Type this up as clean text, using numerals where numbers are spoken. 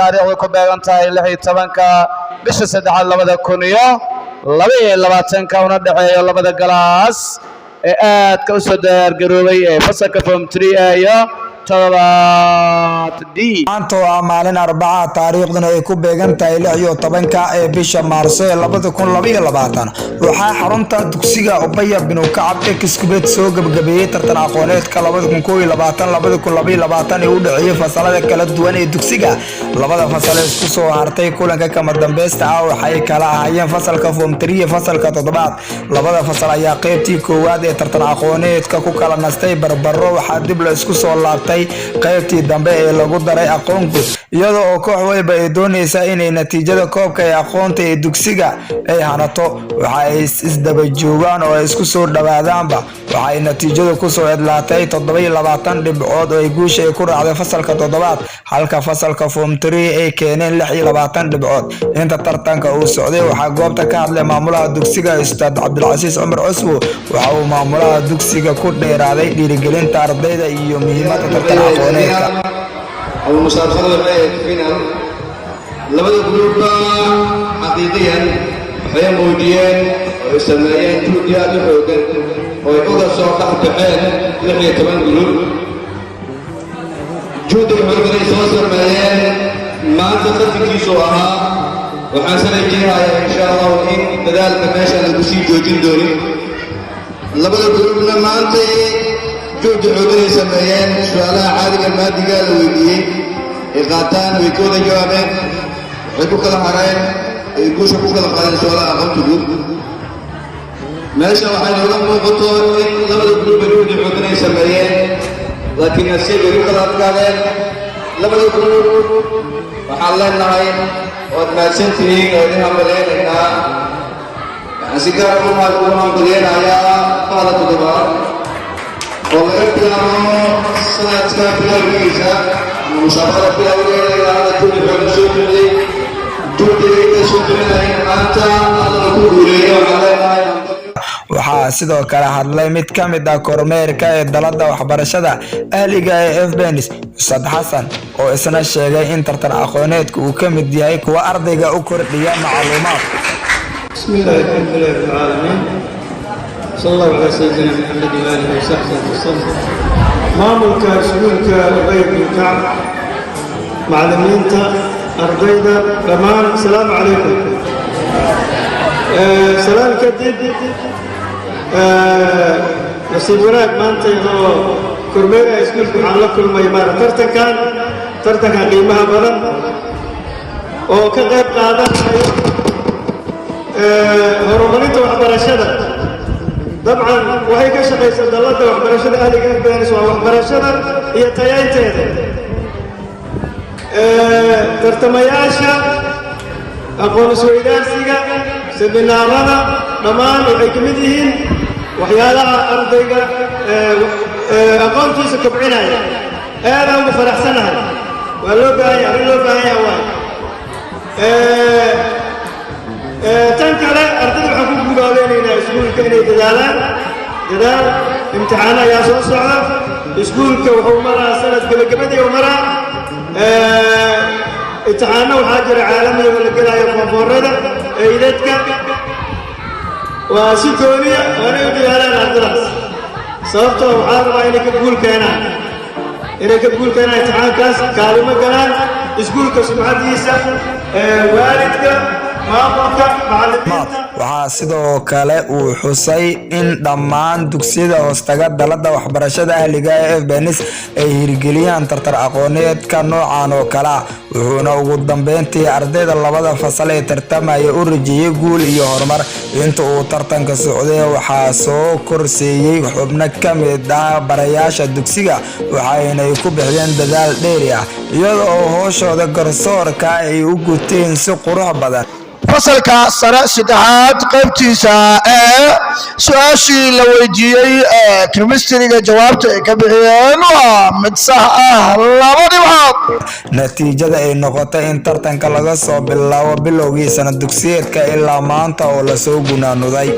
taariikhdu ku beegan tahay 16 bisha 3 2022 una dhaxeeyo labada galaas ee aadka u soo diyaar garoobay ee fasalka form 3 iyo maanta waa maalin Arbaca taariikhduna ay ku beegan tahay 16 ee bisha Maarso ee 2022 waxaa xarunta dugsiga Ubaya bin Kacab ee Kiskubeed soo gabagabeeyay tartan aqooneedka 2021-2022 ee u dhaxeeyay fasalada kala duwan ee dugsiga labada fasal ee isku soo hartay kulanka kama dambaysta ah waxay kala ahaayeen fasalka form 3 iyo fasalka 7 labada fasal ayaa qaybtii koowaad ee tartan aqooneedka ku kala nastay barbaro waxaa dib la isku soo laabtay qaybtii dambe ee lagu daray aqoon guud iyadoo oo koox walba ay doonaysa inay natiijada koobka ee aqoonta ee dugsiga ay hanato waxa ay isdaba joogaan oo ay isku soo dhawaadaanba waxa ay natiijadu ku soo idlaatay 27 dhibcood oo ay guusha ku raacday fasalka 7 halka fasalka form 3 ay keeneen 26 dhibcood inta tartanka uu socday waxa goobta ka hadlay maamulaha dugsiga Ustaad Cabdulcasiis Cumar Cusbo waxa uu maamulaha dugsiga ku dheeraaday dhiirigelinta ardayda iyo muhiimadda tartan aqooneedka المسابقة فينا لبدا جروبا حقيقيا waxay muujiyeen oo sameeyeen juhdiyaad xoogan oo ay uga soo qaxbeen 16 group juhdi xoogan ay soo sameeyeen maanta qadkiisu ahaa waxaan sanadkiihaa insha Allah in dadaalka meesha lagu sii joojin doonin labada groupna maanta juhdi xoogan ay sameeyeen su'aalaha caadiga maadiga la weydiiyay qaataan way kooda jawaabeen way ku kala hareen guusha ku kala qaadeen su'aalaha aqoonta guud meesha waxay nooga muuqato in labada group ay juhdi xoogan ay sameeyeen laakiin nasiib ay ku kala adkaadeen labada group waxaan leenahay waad mahadsantihiin oo idin hambaleynaynaa waxaan si gaar ugu hambaleynayaa bahda toddobaad oo laga bilaabo sanadka bilowgiisa مسابقة في الأولى إلى هذا كل حول سوتني تودي سوتني أنت أنا أقول لي وعلينا waxaa sidoo kale hadlay mid ka mid ah kormeerka ee dalada waxbarashada ahliga ee FBNS Ustaad Xasan oo isna sheegay in tartan aqooneedku uu ka mid yahay kuwa ardayga u kordhiya macluumaad bismillaahi rabbil aalamiin sallallahu alayhi wasallam Muhammad wa alihi wa sahbihi wasallam maamulka iskuulka Ubaya bin Kacab macallimiinta ardayda dhamaan assalaamu calaykum salaam kadib nasiib wanaag maanta inoo kormeera iskuulka waxaan la kulmay tartankan qiimaha badan oo ka qayb qaadanayo horumarinta waxbarashada dabcan waxay ka shaqaysaa dalada waxbarashada ahliga FBNS waa waxbarashada iyo tayaynteeda tartamayaasha aqoon isweydaarsiga seminaarada dhammaan waxay ka mid yihiin waxyaalaha ardayga aqoontiisa kobcinaya aadaan ugu faraxsanahay waa loo baahan yahay waay tan kale ardayda waxaan ku gubaaleynaynaa iskuulka inay dadaal imtixaano ayaa soo socda iskuulka wuxuu maraa sanad gabagabadii uu maraa imtixaano waxaa jira caalamiga oo la gelaayo koonfurada eedadka waa si gooniya waana u dadaalaan ardaydaas sababtoo waxaa rabaa inay ka guul keenaan imtixaankaas kaalimo galaan iskuulka sumcadiisa waalidka waxaa sidoo kale uu xusay in dhammaan dugsiyada hoostaga dalada waxbarashada ahliga ee FBNS ay hirgeliyaan tartan aqooneedka noocan oo kale ah wuxuuna ugu dambeyntii ardayda labada fasal ee tartamaya u rajiyay guul iyo horumar inta uu tartanka socday waxaa soo korseeyay xubno ka mid ah barayaasha dugsiga waxayna ku bixiyeen dadaal dheeri ah iyadoo hooshooda garsoorka ay u guteen si qurux badan fasalka sare saddexaad qaybtiisa ee su'aashii la weydiiyay chemistry-ga jawaabta ay ka bixiyeen waa mid sax ah 2 dhibcood natiijada ay noqotay in tartanka laga soo bilaabo bilowgii sanad dugsiyeedka ilaa maanta oo la soo gunaanuday